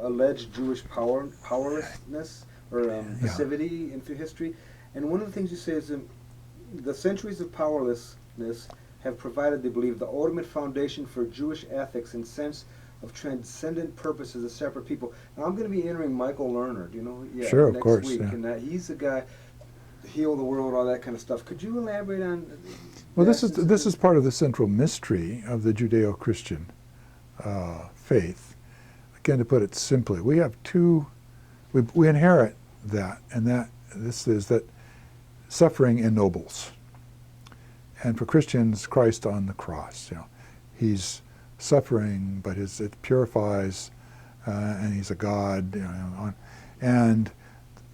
Alleged Jewish powerlessness or passivity in history. And one of the things you say is the centuries of powerlessness have provided, they believe, the ultimate foundation for Jewish ethics and sense of transcendent purpose as a separate people. Now, I'm going to be interviewing Michael Lerner. Do you know? Yeah, sure, next of course. week, Yeah. and he's the guy, heal the world, all that kind of stuff. Could you elaborate on? Well, this is part of the central mystery of the Judeo-Christian faith. Again, to put it simply, we have we inherit that, and this is that suffering ennobles. And for Christians, Christ on the cross, he's suffering, but it purifies, and he's a God, and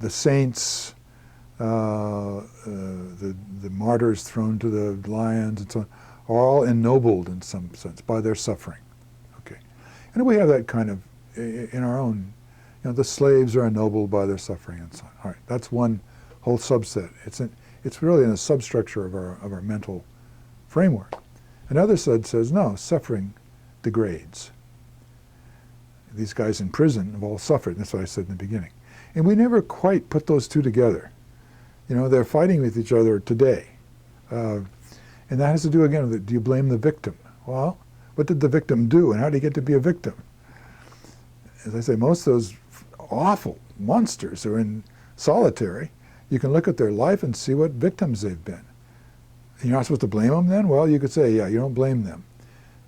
the saints, the martyrs thrown to the lions and so on, are all ennobled in some sense by their suffering. Okay, and we have that kind of in our own. The slaves are ennobled by their suffering and so on. All right, that's one whole subset. It's really in a substructure of our mental framework. Another side says no, suffering degrades. These guys in prison have all suffered. That's what I said in the beginning, and we never quite put those two together. They're fighting with each other today. And that has to do, again, with, do you blame the victim? Well, what did the victim do, and how did he get to be a victim? As I say, most of those awful monsters are in solitary. You can look at their life and see what victims they've been. And you're not supposed to blame them then? Well, you could say, yeah, you don't blame them.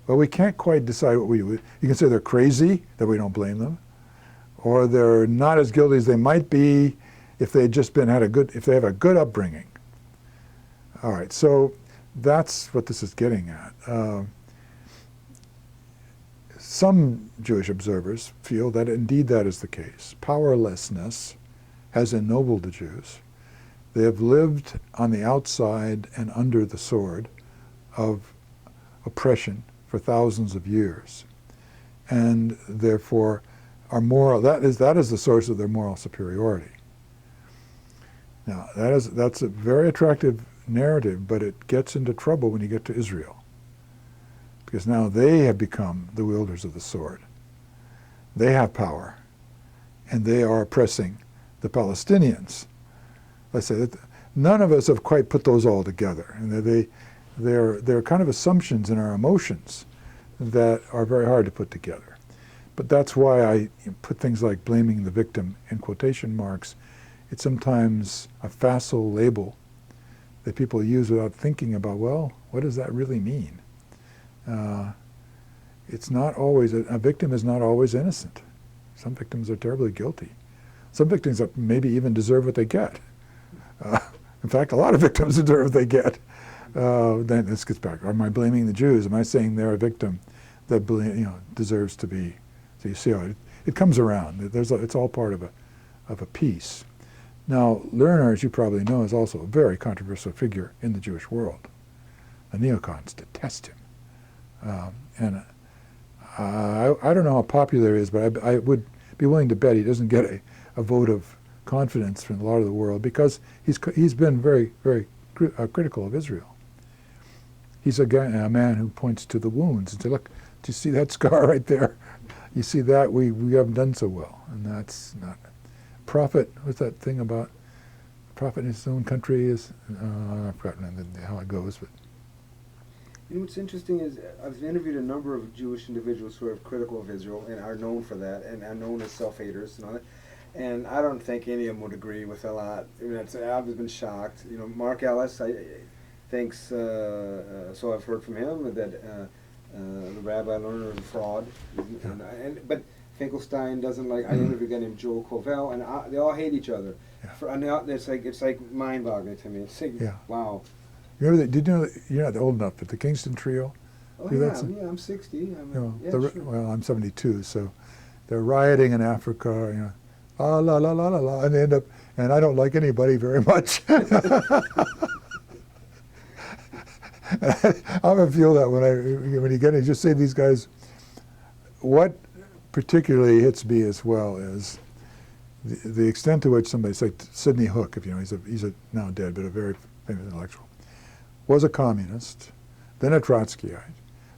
But we can't quite decide what we do. You can say they're crazy, that we don't blame them, or they're not as guilty as they might be if they just if they have a good upbringing. All right, so that's what this is getting at. Some Jewish observers feel that indeed that is the case. Powerlessness has ennobled the Jews. They have lived on the outside and under the sword of oppression for thousands of years, and therefore are moral. That is the source of their moral superiority. Now, that's a very attractive narrative, but it gets into trouble when you get to Israel, because now they have become the wielders of the sword. They have power, and they are oppressing the Palestinians. I say that none of us have quite put those all together, and they're kind of assumptions in our emotions that are very hard to put together. But that's why I put things like blaming the victim in quotation marks. It's sometimes a facile label that people use without thinking about, well, what does that really mean? It's not always, a victim is not always innocent. Some victims are terribly guilty. Some victims maybe even deserve what they get. In fact, a lot of victims deserve what they get. Then this gets back. Am I blaming the Jews? Am I saying they're a victim that deserves to be? So you see how it comes around. It's all part of a piece. Now, Lerner, as you probably know, is also a very controversial figure in the Jewish world. The neocons detest him. And I don't know how popular he is, but I would be willing to bet he doesn't get a vote of confidence from a lot of the world, because he's been very, very critical of Israel. He's a man who points to the wounds and says, look, do you see that scar right there? You see that? We haven't done so well. And that's not... Prophet, what's that thing about prophet in his own country is, I've forgotten how it goes, but... What's interesting is I've interviewed a number of Jewish individuals who are critical of Israel and are known for that, and are known as self-haters and all that. And I don't think any of them would agree with a lot. I've been shocked. Mark Ellis, thinks, so I've heard from him, that the Rabbi Lerner is a fraud. But Finkelstein doesn't like. I interviewed a guy named Joel Covell, and they all hate each other. Yeah. It's like mind-boggling to me. It's like, wow. Did you know that you're not old enough, but the Kingston Trio? Oh yeah, I'm 60. Sure. Well, I'm 72, so they're rioting in Africa. La la la la la, and they end up. And I don't like anybody very much. I often feel that when you just say these guys. What particularly hits me as well is the extent to which somebody, say Sidney Hook, he's now dead, but a very famous intellectual, was a communist, then a Trotskyite,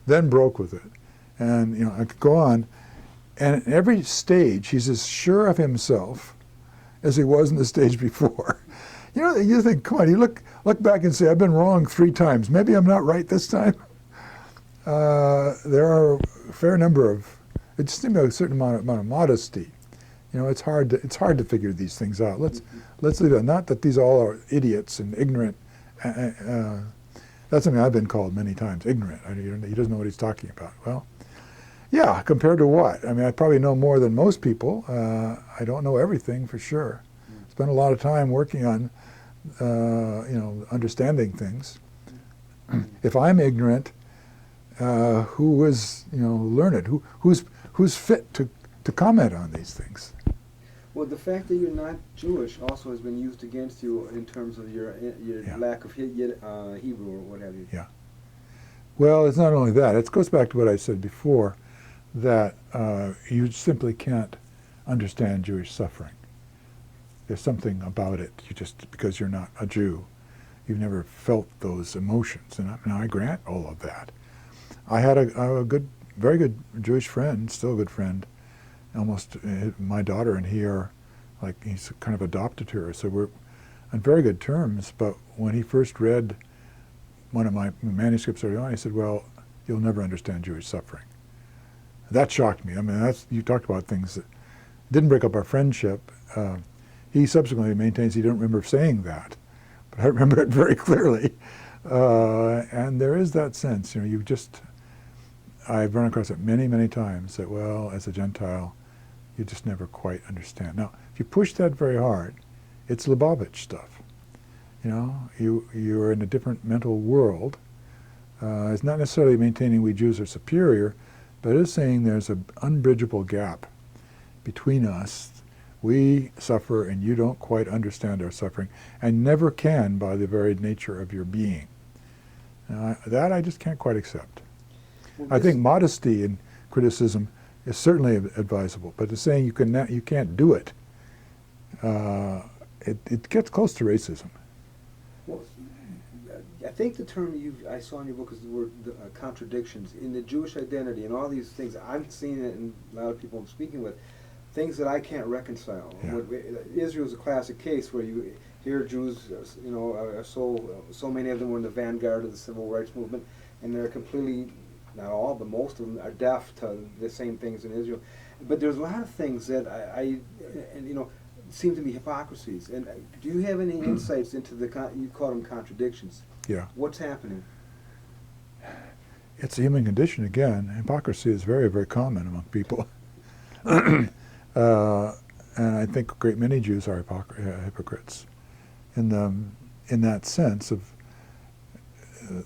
then broke with it, and I could go on, And in every stage, he's as sure of himself as he was in the stage before. You know, you think, come on, you look back and say, I've been wrong 3 times. Maybe I'm not right this time. There are a fair number of, it just seems a certain amount of modesty. You know, it's hard to figure these things out. Let's leave it. Not that these all are idiots and ignorant. That's something I've been called many times, ignorant. He doesn't know what he's talking about. Well, yeah, compared to what? I mean, I probably know more than most people. I don't know everything for sure. Spent a lot of time working on, understanding things. If I'm ignorant, who is, learned? Who's fit to comment on these things? Well, the fact that you're not Jewish also has been used against you in terms of your lack of Hebrew or what have you. Yeah. Well, it's not only that. It goes back to what I said before, that you simply can't understand Jewish suffering. There's something about it. Because you're not a Jew, you've never felt those emotions. And I grant all of that. I had a very good Jewish friend, still a good friend. Almost my daughter and he are like, he's kind of adopted her, so we're on very good terms. But when he first read one of my manuscripts early on, he said, well, you'll never understand Jewish suffering. That shocked me. I mean, you talked about things that didn't break up our friendship. He subsequently maintains he didn't remember saying that, but I remember it very clearly. And there is that sense, I've run across it many, many times that, well, as a Gentile, you just never quite understand. Now, if you push that very hard, it's Lubavitch stuff. You're in a different mental world. It's not necessarily maintaining we Jews are superior, but it is saying there's an unbridgeable gap between us. We suffer and you don't quite understand our suffering, and never can by the very nature of your being. That I just can't quite accept. Well, I think modesty in criticism is certainly advisable, but the saying you can't do it, it gets close to racism. Well, I think the term I saw in your book is the word contradictions in the Jewish identity and all these things. I'm seeing it in a lot of people I'm speaking with, things that I can't reconcile. Yeah. Israel is a classic case where you hear Jews, are so many of them were in the vanguard of the civil rights movement, and they're completely, not all, but most of them are deaf to the same things in Israel. But there's a lot of things that seem to be hypocrisies. And do you have any insights into you call them contradictions? Yeah. What's happening? It's a human condition again. Hypocrisy is very, very common among people. And I think a great many Jews are hypocrites in that sense of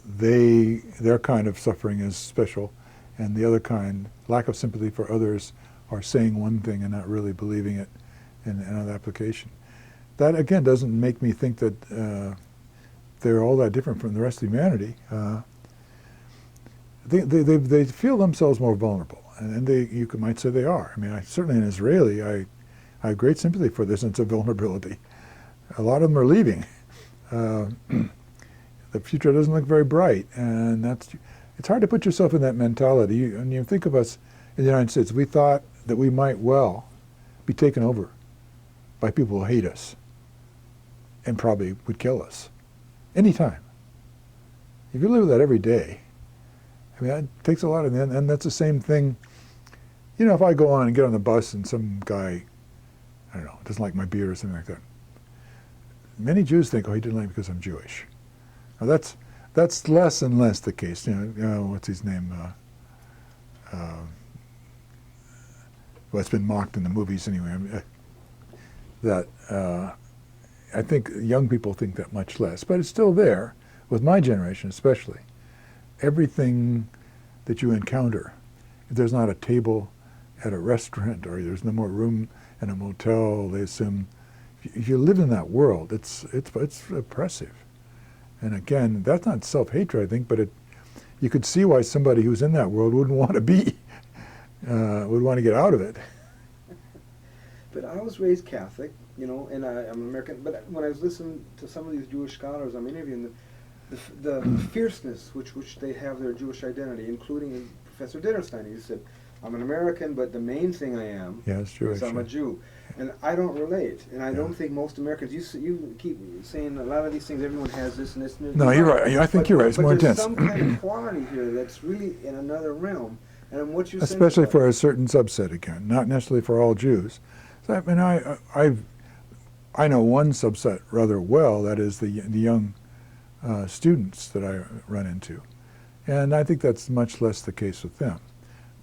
their kind of suffering is special, and the other kind, lack of sympathy for others, are saying one thing and not really believing it in another application. That again doesn't make me think that they're all that different from the rest of humanity. They feel themselves more vulnerable, and you might say they are. I mean, certainly an Israeli, I have great sympathy for their sense of vulnerability. A lot of them are leaving. The future doesn't look very bright, and it's hard to put yourself in that mentality. And you think of us in the United States, we thought that we might well be taken over by people who hate us and probably would kill us anytime. If you live with that every day, I mean, it takes a lot of, and that's the same thing. If I go on and get on the bus and some guy, I don't know, doesn't like my beard or something like that, many Jews think, oh, he didn't like me because I'm Jewish. Now that's less and less the case. What's his name? Well, it's been mocked in the movies anyway. I think young people think that much less, but it's still there, with my generation especially. Everything that you encounter, if there's not a table at a restaurant or there's no more room in a motel, they assume, if you live in that world, it's oppressive. And again, that's not self-hatred, I think, but you could see why somebody who's in that world wouldn't want to be, would want to get out of it. But I was raised Catholic, and I'm American. But when I was listening to some of these Jewish scholars I'm interviewing, the fierceness which they have their Jewish identity, including Professor Ditterstein, he said, I'm an American, but the main thing I am Yes, Jewish. is I'm a Jew. And I don't relate, and I don't think most Americans. You keep saying a lot of these things. Everyone has this and this. And No, you're right. I think you're right. It's more there's intense. some kind of quality here that's really in another realm. And what you're saying, Especially for a certain subset, again, not necessarily for all Jews. So, I mean, I know one subset rather well. That is the young students that I run into, and I think that's much less the case with them.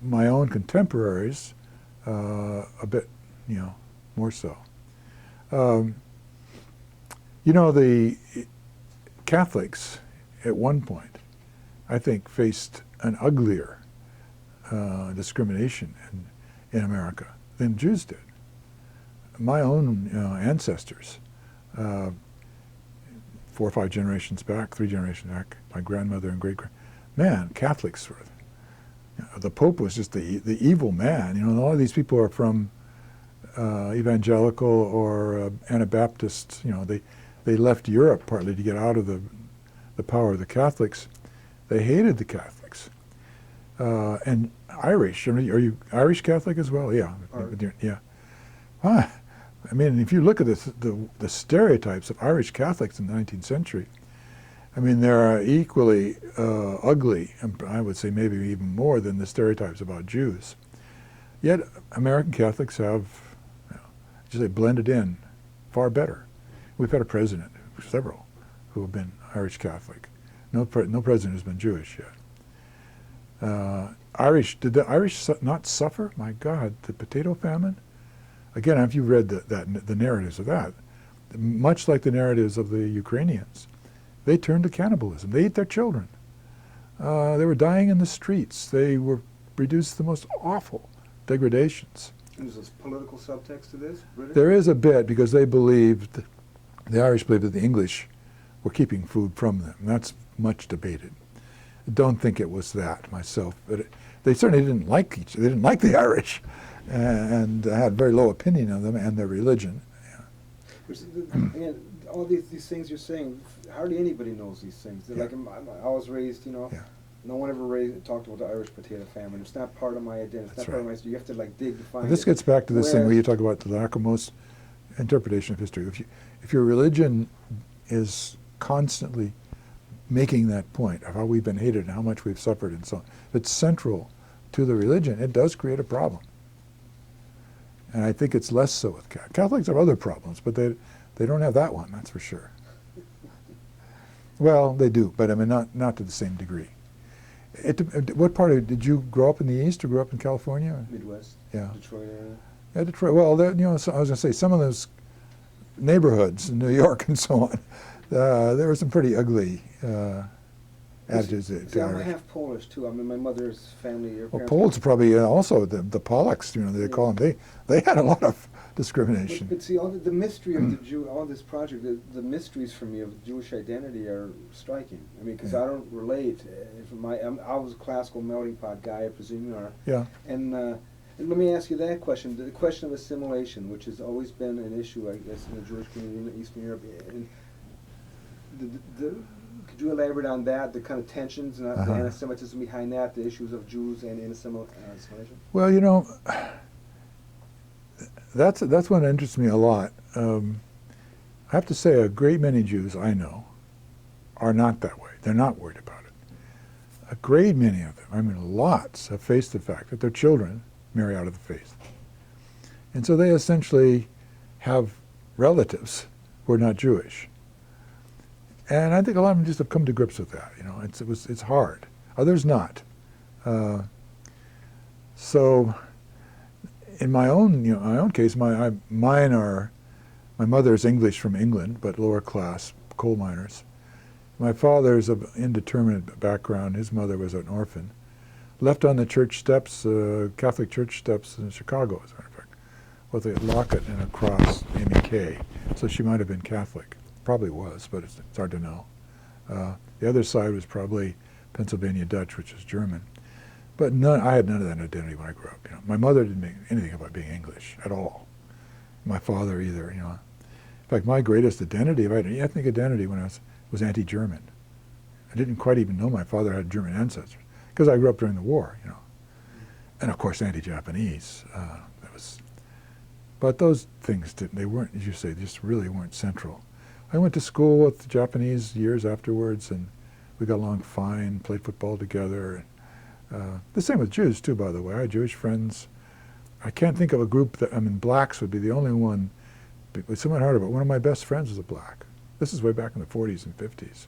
My own contemporaries, a bit, more so. The Catholics, at one point, I think, faced an uglier discrimination in America than Jews did. My own ancestors, 4 or 5 generations back, 3 generations back, my grandmother and man, Catholics were. The Pope was just the evil man. A lot of these people are from evangelical or Anabaptist. They left Europe partly to get out of the power of the Catholics. They hated the Catholics. And Irish. Are you Irish Catholic as well? Yeah. Yeah. I mean, if you look at the stereotypes of Irish Catholics in the 19th century, I mean, they're equally ugly, and I would say maybe even more than the stereotypes about Jews. Yet American Catholics have, blended in far better. We've had a president, several, who have been Irish Catholic. No president has been Jewish yet. Did the Irish not suffer? My God, the potato famine? Again, if you've read the narratives of that, much like the narratives of the Ukrainians, they turned to cannibalism. They ate their children. They were dying in the streets. They were reduced to the most awful degradations. And there's a political subtext to this? British? There is a bit, because the Irish believed that the English were keeping food from them. That's much debated. I don't think it was that myself, but they certainly didn't like they didn't like the Irish, and had very low opinion of them and their religion. Again, all these things you're saying, hardly anybody knows these things. Yeah. Like I was raised, no one ever talked about the Irish potato famine. It's not part of my identity. It's That's not part of right. my history. You have to dig to find This it. gets back to this thing where you talk about the lack of most interpretation of history. If your religion is constantly making that point of how we've been hated and how much we've suffered and so on, if it's central to the religion, it does create a problem. And I think it's less so with Catholics. Catholics have other problems, but they don't have that one, that's for sure. Well, they do, but I mean not to the same degree. What did you grow up in the East or grow up in California? Midwest, Yeah. Detroit area. Yeah, Detroit. Well, so I was going to say some of those neighborhoods in New York and so on, there were some pretty ugly attitudes to I'm Irish. half Polish too. I mean, my mother's family. Well, Poles are probably also the Polacks. They call them. They had a lot of discrimination. But see, all the mystery of the Jew, all this project, the mysteries for me of Jewish identity are striking. I mean, because I don't relate. I was a classical melting pot guy. I presume you are. Yeah. And let me ask you that question: the question of assimilation, which has always been an issue, I guess, in the Jewish community in Eastern Europe. And could you elaborate on that? The kind of tensions and the anti-Semitism behind that, the issues of Jews and assimilation. Well, that's what interests me a lot. I have to say, a great many Jews I know are not that way. They're not worried about it. A great many of them, I mean lots, have faced the fact that their children marry out of the faith. And so they essentially have relatives who are not Jewish. And I think a lot of them just have come to grips with that. It's hard. Others not. So in my own case, my mother's English from England, but lower class, coal miners. My father's of indeterminate background. His mother was an orphan. Left on the church steps, Catholic church steps in Chicago, as a matter of fact, with a locket and a cross, Amy Kay. So she might have been Catholic. Probably was, but it's hard to know. The other side was probably Pennsylvania Dutch, which is German. But I had none of that identity when I grew up. My mother didn't make anything about being English at all. My father either. In fact, my greatest identity, if I had any ethnic identity when I was anti-German. I didn't quite even know my father had German ancestors because I grew up during the war. and of course anti-Japanese. But those things they weren't, as you say, just really weren't central. I went to school with the Japanese years afterwards, and we got along fine, played football together. The same with Jews too, by the way. I had Jewish friends. I can't think of a group that, blacks would be the only one. It was somewhat harder, but one of my best friends was a black. This is way back in the 40s and 50s.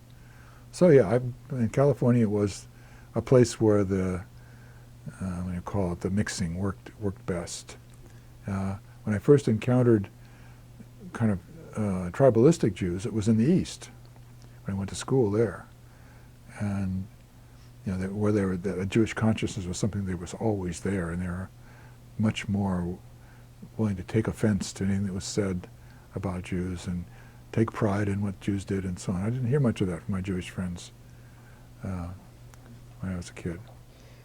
So yeah, in California it was a place where the, what do you call it, the mixing worked best. When I first encountered kind of tribalistic Jews, it was in the East, when I went to school there. And where the Jewish consciousness was something that was always there, and they were much more willing to take offense to anything that was said about Jews and take pride in what Jews did and so on. I didn't hear much of that from my Jewish friends when I was a kid.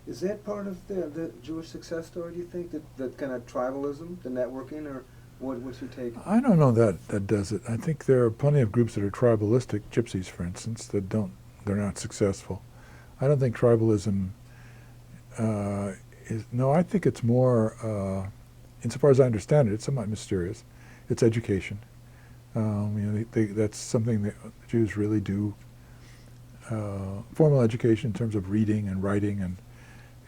Is that part of the Jewish success story, do you think, that kind of tribalism, the networking, or what's your take? I don't know that does it. I think there are plenty of groups that are tribalistic, gypsies for instance, they're not successful. I don't think tribalism I think it's more, insofar as I understand it, it's somewhat mysterious. It's education. That's something that Jews really do. Formal education in terms of reading and writing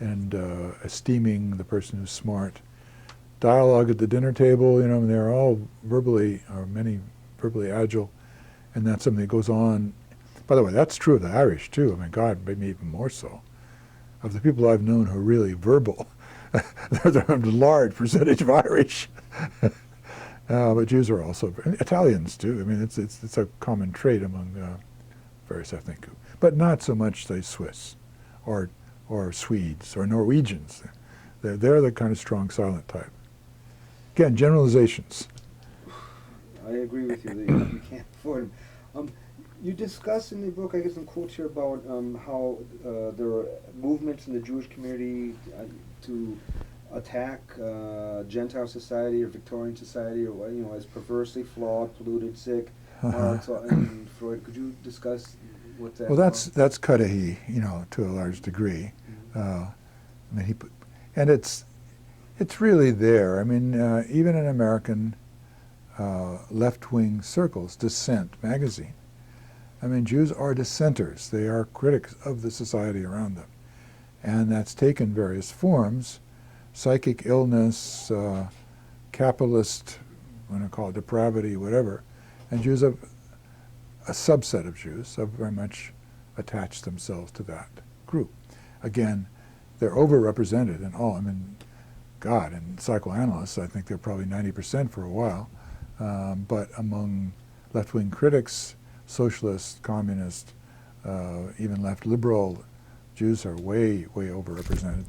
and esteeming the person who's smart. Dialogue at the dinner table, they're all many verbally agile, and that's something that goes on. By the way, that's true of the Irish too. God, maybe even more so. Of the people I've known who are really verbal, there's a large percentage of Irish. But Jews are also, Italians too. It's a common trait among various ethnic groups. But not so much, say, Swiss or Swedes or Norwegians. They're the kind of strong silent type. Again, generalizations. I agree with you that you can't afford them. You discuss in the book, I get some quotes here about how there are movements in the Jewish community to attack Gentile society or Victorian society, or as perversely flawed, polluted, sick. And Freud, could you discuss what that? Well, that's Cudahy, to a large degree. And it's really there. Even in American left-wing circles, Dissent magazine. Jews are dissenters. They are critics of the society around them. And that's taken various forms: psychic illness, capitalist, I'm going to call it depravity, whatever. And Jews have, a subset of Jews have very much attached themselves to that group. Again, they're overrepresented in all. God, and psychoanalysts, I think they're probably 90% for a while. But among left-wing critics, socialists, communists, even left liberal, Jews are way, way overrepresented.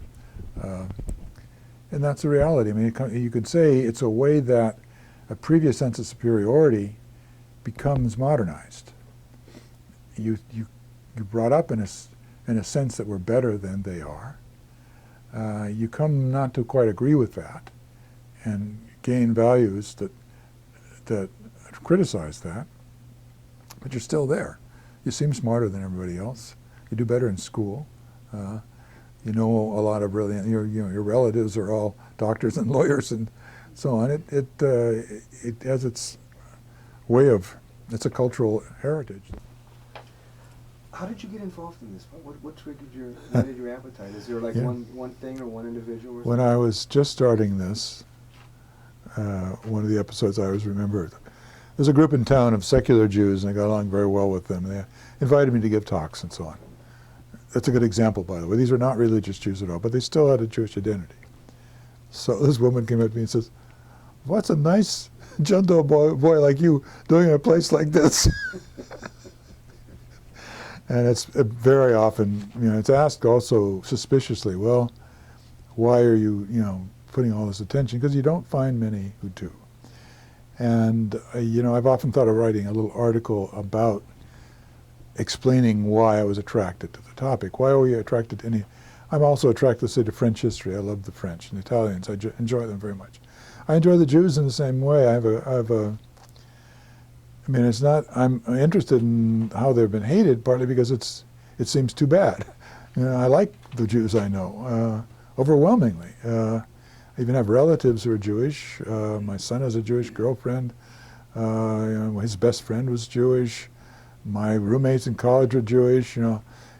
And that's the reality. You could say it's a way that a previous sense of superiority becomes modernized. You brought up in a sense that we're better than they are. You come not to quite agree with that, and gain values that criticize that, but you're still there. You seem smarter than everybody else. You do better in school. You know a lot of brilliant. Your relatives are all doctors and lawyers and so on. It has its way of. It's a cultural heritage. How did you get involved in this? What triggered your appetite? Is there one thing or one individual? Or when I was just starting this, one of the episodes I always remember, there's a group in town of secular Jews, and I got along very well with them. They invited me to give talks and so on. That's a good example, by the way. These are not religious Jews at all, but they still had a Jewish identity. So this woman came up to me and says, "What's a nice gentle boy like you doing in a place like this?" And it's very often, it's asked also suspiciously, well, why are you, putting all this attention? Because you don't find many who do. And, I've often thought of writing a little article about explaining why I was attracted to the topic. Why are we attracted to any? I'm also attracted, say, to French history. I love the French and Italians. I enjoy them very much. I enjoy the Jews in the same way. It's not, I'm interested in how they've been hated, partly because it seems too bad. I like the Jews I know. overwhelmingly. I even have relatives who are Jewish. My son has a Jewish girlfriend. His best friend was Jewish. My roommates in college are Jewish.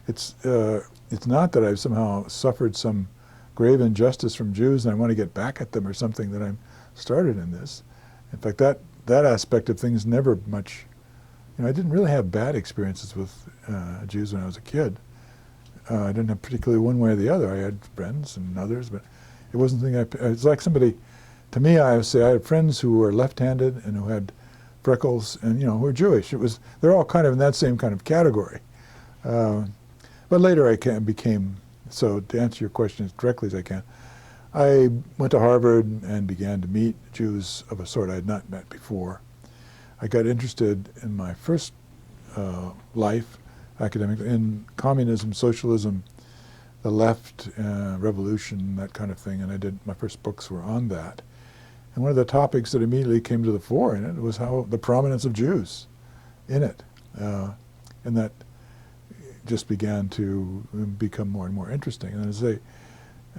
It's not that I've somehow suffered some grave injustice from Jews and I want to get back at them or something that I'm started in this. In fact, that aspect of things never much. I didn't really have bad experiences with Jews when I was a kid. I didn't have particularly one way or the other. I had friends and others, but it wasn't something it's like somebody, to me, I would say I had friends who were left-handed and who had freckles and, who were Jewish. They're all kind of in that same kind of category. But later I became, so to answer your question as directly as I can, I went to Harvard and began to meet Jews of a sort I had not met before. I got interested in my first life, academically, in communism, socialism, the left, revolution, that kind of thing, and my first books were on that. And one of the topics that immediately came to the fore in it was how the prominence of Jews in it. And that just began to become more and more interesting. And as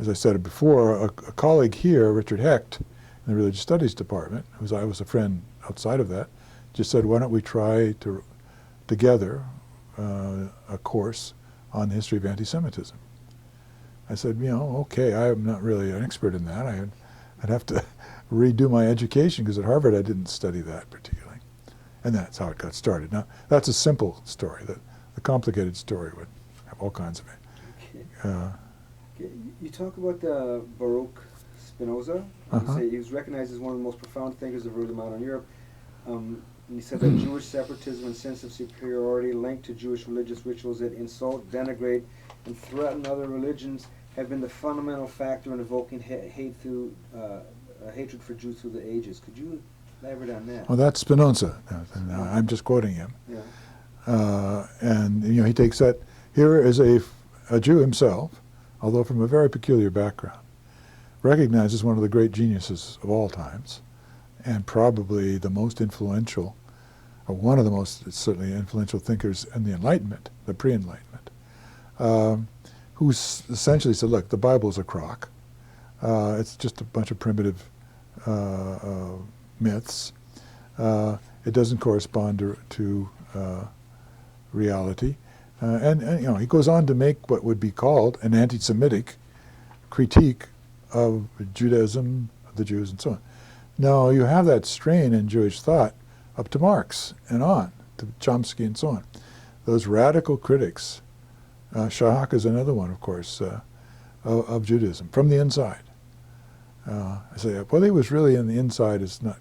I said before, a colleague here, Richard Hecht, in the Religious Studies Department, I was a friend outside of that, just said, why don't we try together a course on the history of anti-Semitism. I said, okay, I'm not really an expert in that. I'd have to redo my education because at Harvard I didn't study that particularly. And that's how it got started. Now, that's a simple story. The complicated story would have all kinds of it. You talk about Baruch Spinoza. You say he was recognized as one of the most profound thinkers of early modern Europe. And he said that Jewish separatism and sense of superiority linked to Jewish religious rituals that insult, denigrate, and threaten other religions have been the fundamental factor in evoking hatred for Jews through the ages. Could you elaborate on that? Well, that's Spinoza. I'm just quoting him. Yeah. And he takes that. Here is a Jew himself, although from a very peculiar background, recognized as one of the great geniuses of all times, and probably the most influential, or one of the most certainly influential thinkers in the Enlightenment, the pre-Enlightenment, who essentially said, look, the Bible's a crock. It's just a bunch of primitive myths. It doesn't correspond to reality. And he goes on to make what would be called an anti-Semitic critique of Judaism, of the Jews, and so on. Now, you have that strain in Jewish thought up to Marx and on, to Chomsky and so on. Those radical critics, Shahak is another one, of course, of Judaism, from the inside. I say, well, he was really in the inside, is not,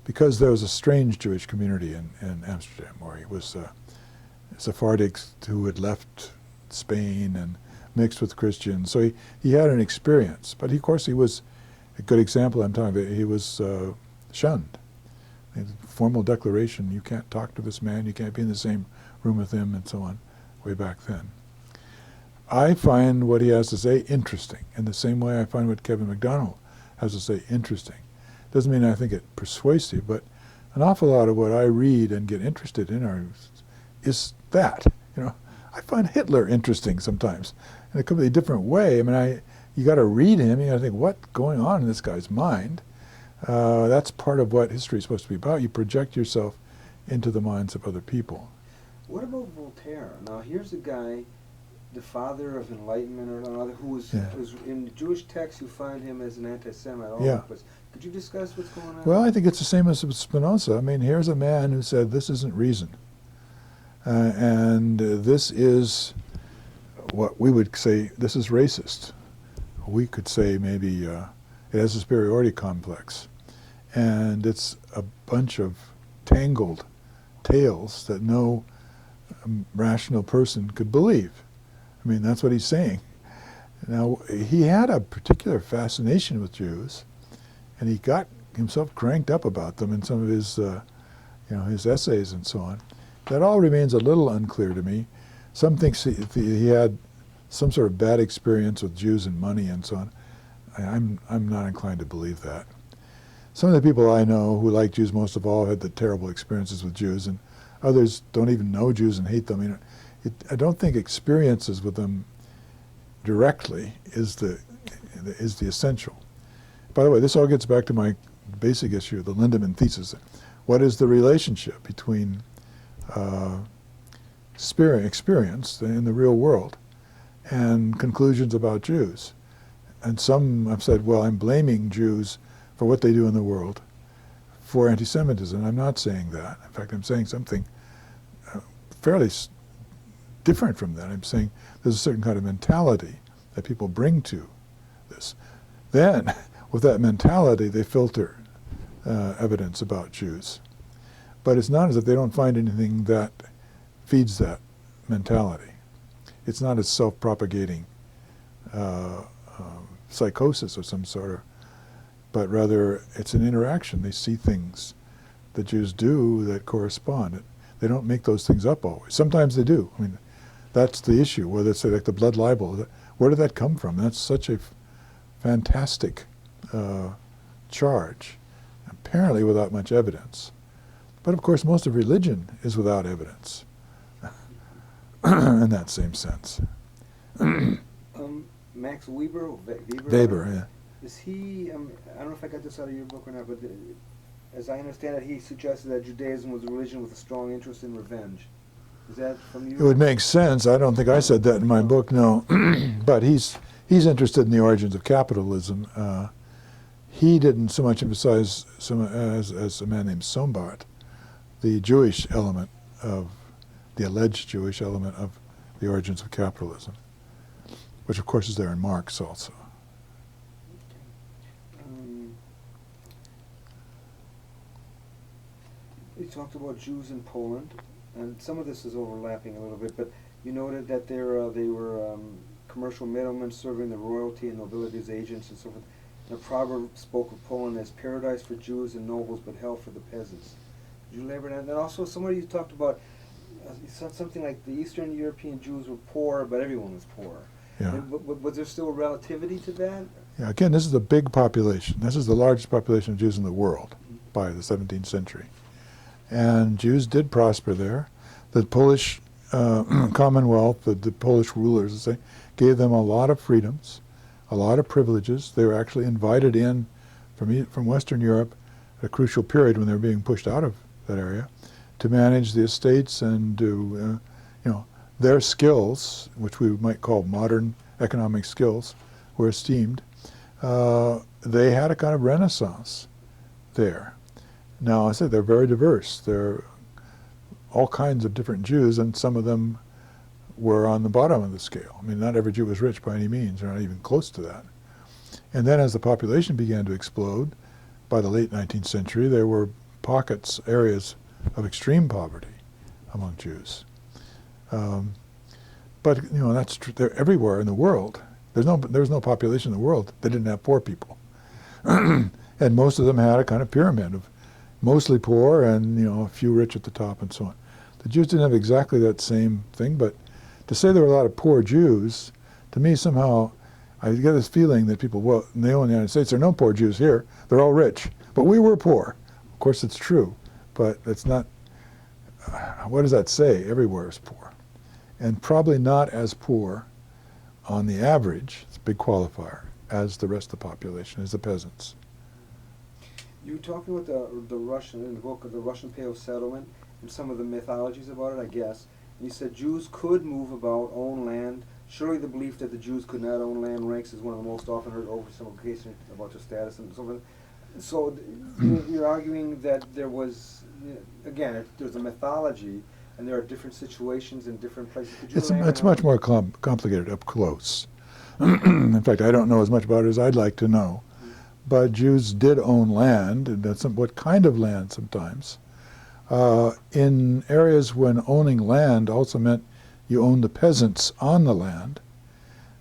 because there was a strange Jewish community in Amsterdam, where he was Sephardics who had left Spain and mixed with Christians. So he had an experience. But of course he was, a good example I'm talking about, he was shunned. Formal declaration, you can't talk to this man, you can't be in the same room with him, and so on, way back then. I find what he has to say interesting, in the same way I find what Kevin MacDonald has to say interesting. Doesn't mean I think it persuasive, but an awful lot of what I read and get interested in is that. I find Hitler interesting sometimes in a completely different way. I mean, you got to read him. You got to think, what's going on in this guy's mind? That's part of what history is supposed to be about. You project yourself into the minds of other people. What about Voltaire? Now, here's a guy, the father of enlightenment or another, who was in the Jewish texts. You find him as an anti-Semite. Could you discuss what's going on? Well, I think it's the same as with Spinoza. I mean, here's a man who said this isn't reason. And this is what we would say, this is racist. We could say maybe it has a superiority complex. And it's a bunch of tangled tales that no rational person could believe. I mean, that's what he's saying. Now, he had a particular fascination with Jews, and he got himself cranked up about them in some of his, his essays and so on. That all remains a little unclear to me. Some think he had some sort of bad experience with Jews and money and so on. I'm not inclined to believe that. Some of the people I know who like Jews most of all had the terrible experiences with Jews, and others don't even know Jews and hate them. I don't think experiences with them directly is the is the essential. By the way, this all gets back to my basic issue, the Lindemann thesis. What is the relationship between experience in the real world and conclusions about Jews? And some have said, well, I'm blaming Jews for what they do in the world for anti-Semitism. I'm not saying that. In fact, I'm saying something fairly different from that. I'm saying there's a certain kind of mentality that people bring to this. Then, with that mentality, they filter evidence about Jews. But it's not as if they don't find anything that feeds that mentality. It's not a self-propagating psychosis of some sort, but rather it's an interaction. They see things that Jews do that correspond. They don't make those things up always. Sometimes they do. I mean, that's the issue, whether it's like the blood libel. Where did that come from? That's such a fantastic charge, apparently without much evidence. But of course, most of religion is without evidence in that same sense. Max Weber? Weber, yeah. Is he, I don't know if I got this out of your book or not, but as I understand it, he suggested that Judaism was a religion with a strong interest in revenge. Is that from you? It would make sense. I don't think I said that in my book, no. But he's interested in the origins of capitalism. He didn't so much emphasize as a man named Sombart, the Jewish element of, the alleged Jewish element of the origins of capitalism, which of course is there in Marx also. You talked about Jews in Poland, and some of this is overlapping a little bit, but you noted that they were commercial middlemen serving the royalty and nobility as agents and so forth. And a proverb spoke of Poland as paradise for Jews and nobles, but hell for the peasants. Did you elaborate on that? And also, somebody you talked about something like the Eastern European Jews were poor, but everyone was poor. Yeah. Was there still relativity to that? Yeah. Again, this is a big population. This is the largest population of Jews in the world by the 17th century. And Jews did prosper there. The Polish Commonwealth, the Polish rulers, let's say, gave them a lot of freedoms, a lot of privileges. They were actually invited in from Western Europe at a crucial period when they were being pushed out of that area to manage the estates and do, their skills, which we might call modern economic skills, were esteemed. They had a kind of renaissance there. Now, I said they're very diverse. There are all kinds of different Jews, and some of them were on the bottom of the scale. I mean, not every Jew was rich by any means, or not even close to that. And then as the population began to explode, by the late 19th century, there were pockets, areas of extreme poverty among Jews. But, that's true. They're everywhere in the world. There was no population in the world that didn't have poor people. And most of them had a kind of pyramid of mostly poor and, a few rich at the top and so on. The Jews didn't have exactly that same thing, but to say there were a lot of poor Jews, to me somehow, I get this feeling that people, well, in the United States, there are no poor Jews here. They're all rich. But we were poor. Of course, it's true, but it's not, what does that say? Everywhere is poor. And probably not as poor on the average, it's a big qualifier, as the rest of the population, as the peasants. You were talking about the Russian, in the book of the Russian Pale Settlement, and some of the mythologies about it, I guess. And you said Jews could move about, own land. Surely the belief that the Jews could not own land ranks as one of the most often heard over some occasions about their status and so forth. So you're arguing that there was, again, there's a mythology, and there are different situations in different places. It's much more complicated up close. In fact, I don't know as much about it as I'd like to know. But Jews did own land, and that's what kind of land sometimes. In areas when owning land also meant you owned the peasants on the land,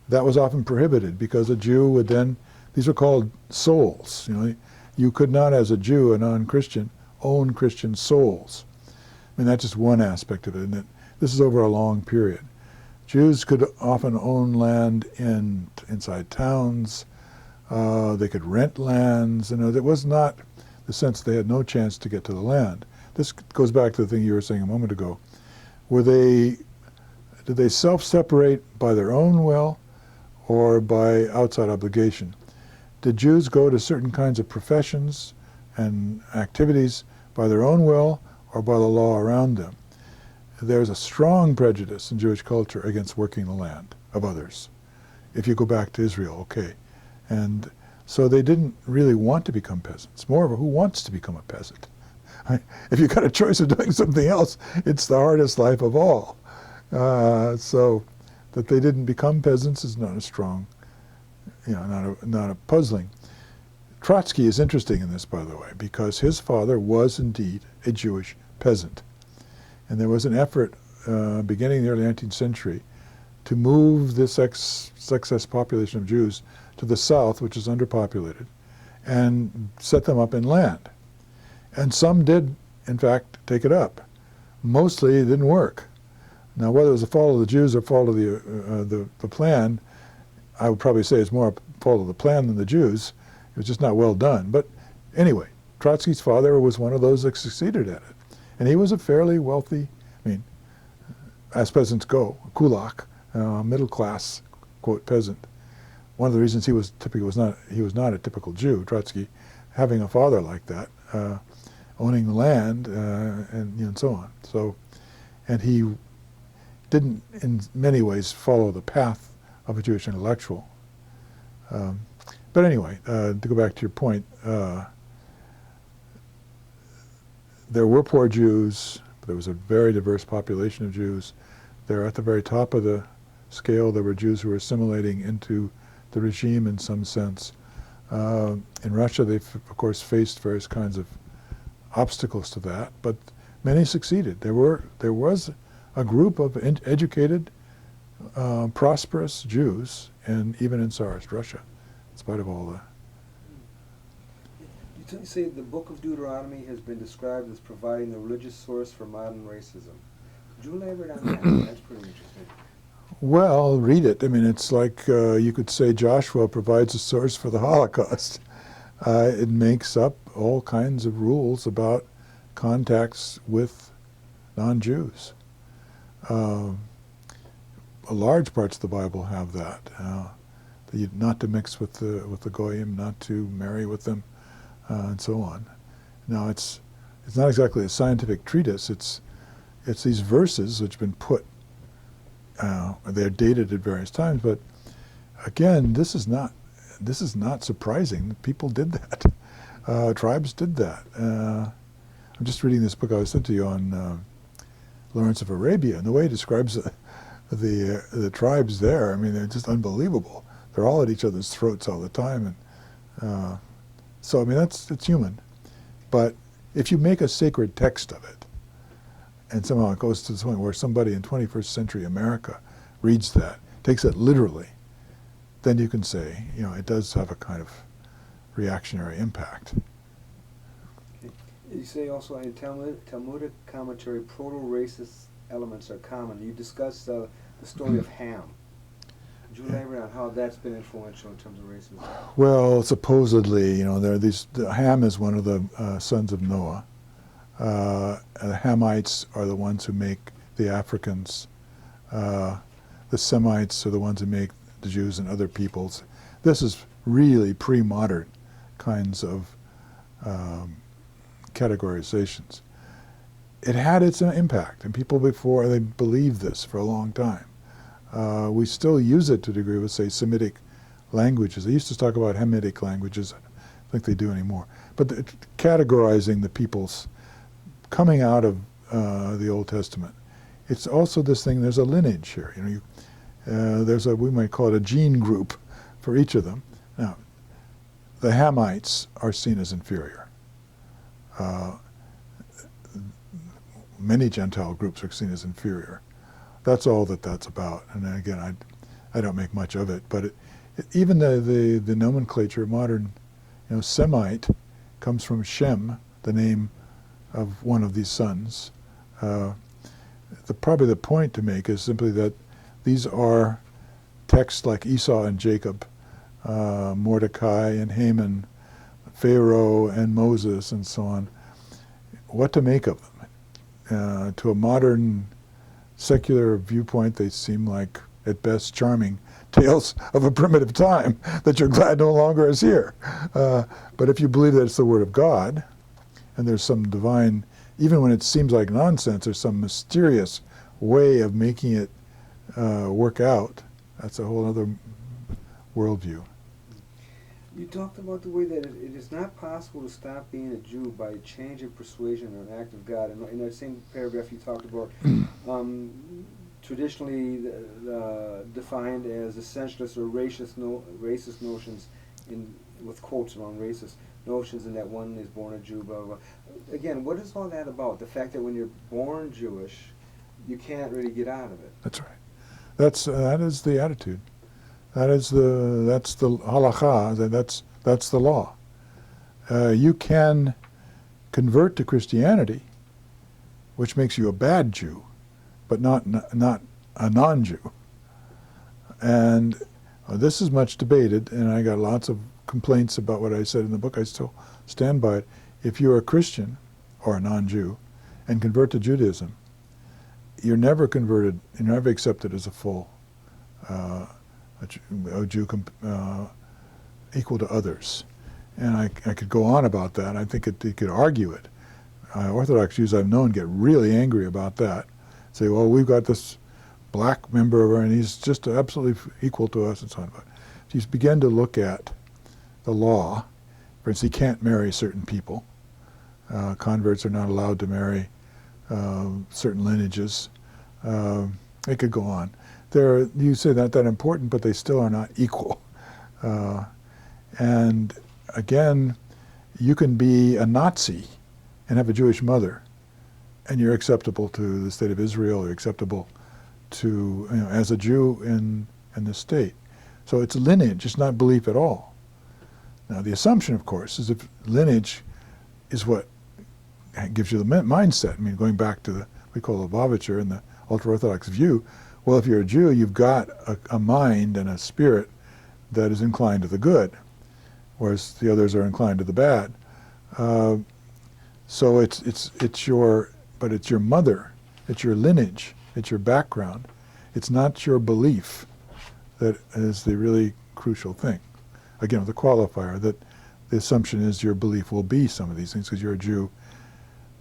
that was often prohibited because a Jew would then, these were called souls. You could not, as a Jew, a non-Christian, own Christian souls. I mean, that's just one aspect of it, and this is over a long period. Jews could often own land inside towns. They could rent lands. It was not the sense they had no chance to get to the land. This goes back to the thing you were saying a moment ago. Did they self-separate by their own will, or by outside obligation? Did Jews go to certain kinds of professions and activities by their own will or by the law around them? There's a strong prejudice in Jewish culture against working the land of others. If you go back to Israel, okay. And so they didn't really want to become peasants. Moreover, who wants to become a peasant? If you've got a choice of doing something else, it's the hardest life of all. So that they didn't become peasants is not a strong, not a puzzling. Trotsky is interesting in this, by the way, because his father was indeed a Jewish peasant. And there was an effort beginning in the early 19th century to move this excess population of Jews to the south, which is underpopulated, and set them up in land. And some did, in fact, take it up. Mostly it didn't work. Now, whether it was a fault of the Jews or fault of the plan, I would probably say it's more a fault of the plan than the Jews. It was just not well done. But anyway, Trotsky's father was one of those that succeeded at it. And he was a fairly wealthy, as peasants go, a kulak, middle class, quote, peasant. One of the reasons he was not a typical Jew, Trotsky, having a father like that, owning the land, and so on. So, and he didn't, in many ways, follow the path of a Jewish intellectual. But anyway, to go back to your point, there were poor Jews. There was a very diverse population of Jews. There, at the very top of the scale, there were Jews who were assimilating into the regime in some sense. In Russia, they, of course, faced various kinds of obstacles to that, but many succeeded. There was a group of educated, prosperous Jews, and even in Tsarist Russia, in spite of all the... You say the book of Deuteronomy has been described as providing the religious source for modern racism. Could you elaborate on that? That's pretty interesting. Well, read it. It's like you could say Joshua provides a source for the Holocaust. It makes up all kinds of rules about contacts with non-Jews. Large parts of the Bible have that. Not to mix with the goyim, not to marry with them, and so on. Now, it's not exactly a scientific treatise. It's these verses which have been put. They're dated at various times, but again, this is not surprising. People did that. Tribes did that. I'm just reading this book I sent to you on Lawrence of Arabia, and the way he describes the tribes there. They're just unbelievable. They're all at each other's throats all the time, and so it's human. But if you make a sacred text of it, and somehow it goes to the point where somebody in 21st century America reads that, takes it literally, then you can say, it does have a kind of reactionary impact. Okay. You say also in Talmudic commentary, proto-racist elements are common. You discuss the story of Ham. Could you elaborate on how that's been influential in terms of racism? Well, supposedly, there are these. Ham is one of the sons of Noah. The Hamites are the ones who make the Africans. The Semites are the ones who make the Jews and other peoples. This is really pre-modern kinds of categorizations. It had its impact, and people before, they believed this for a long time. We still use it to a degree with, say, Semitic languages. They used to talk about Hamitic languages. I don't think they do anymore. But categorizing the peoples coming out of the Old Testament, it's also this thing. There's a lineage here. We might call it a gene group for each of them. Now, the Hamites are seen as inferior. Many Gentile groups are seen as inferior. That's all that's about. And then again, I don't make much of it. But even the nomenclature, modern, Semite, comes from Shem, the name of one of these sons. Probably the point to make is simply that these are texts like Esau and Jacob, Mordecai and Haman, Pharaoh and Moses, and so on. What to make of them? To a modern secular viewpoint, they seem like at best charming tales of a primitive time that you're glad no longer is here. But if you believe that it's the Word of God, and there's some divine, even when it seems like nonsense, there's some mysterious way of making it work out, that's a whole other worldview. You talked about the way that it is not possible to stop being a Jew by a change of persuasion or an act of God. And in that same paragraph, you talked about traditionally defined as essentialist or racist notions, with quotes around racist notions, and that one is born a Jew, blah, blah, blah. Again, what is all that about? The fact that when you're born Jewish, you can't really get out of it. That's right. That is the attitude. That's the halakha. That's the law. You can convert to Christianity, which makes you a bad Jew, but not a non-Jew. And this is much debated, and I got lots of complaints about what I said in the book. I still stand by it. If you're a Christian or a non-Jew and convert to Judaism, you're never converted, you're never accepted as a full a Jew equal to others. And I could go on about that. I think you could argue it. Orthodox Jews I've known get really angry about that. Say, well, we've got this black member and he's just absolutely equal to us and so on. But if you begin to look at the law, for instance, he can't marry certain people. Converts are not allowed to marry certain lineages. It could go on. You say that important, but they still are not equal. And again, you can be a Nazi and have a Jewish mother, and you're acceptable to the state of Israel, or acceptable to, as a Jew in the state. So it's lineage, it's not belief at all. Now the assumption, of course, is if lineage is what gives you the mindset. I mean, going back to we call Lubavitcher and the ultra-Orthodox view, well, if you're a Jew, you've got a mind and a spirit that is inclined to the good, whereas the others are inclined to the bad. So it's your mother, it's your lineage, it's your background. It's not your belief that is the really crucial thing. Again, with the qualifier that the assumption is your belief will be some of these things because you're a Jew.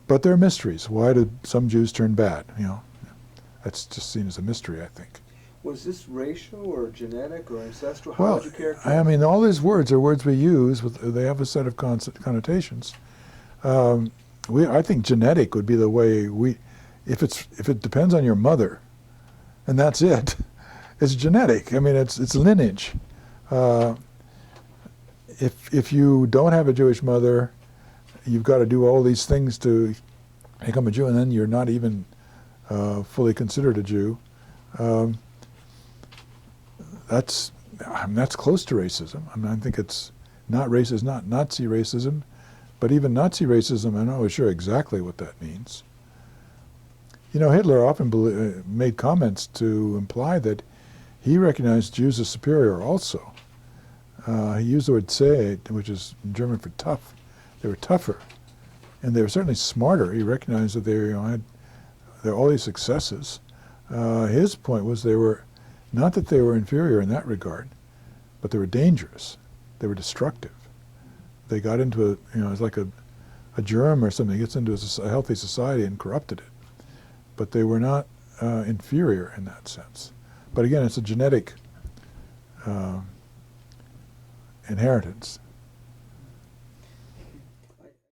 But there are mysteries. Why did some Jews turn bad? That's just seen as a mystery, I think. Was this racial or genetic or ancestral? Well, How would you characterize I mean, all these words are words we use. They have a set of connotations. I think genetic would be the way if it depends on your mother, and that's it. It's genetic. I mean, it's lineage. If you don't have a Jewish mother, you've got to do all these things to become a Jew, and then you're not even fully considered a Jew. That's close to racism. I mean, I think it's not racist, not Nazi racism, but even Nazi racism, I'm not always sure exactly what that means. Hitler often made comments to imply that he recognized Jews as superior also. He used the word zäh, which is German for tough. They were tougher, and they were certainly smarter. He recognized that they had all these successes. His point was not that they were inferior in that regard, but they were dangerous. They were destructive. They got into it's like a germ or something. It gets into a healthy society and corrupted it. But they were not inferior in that sense. But again, it's a genetic inheritance.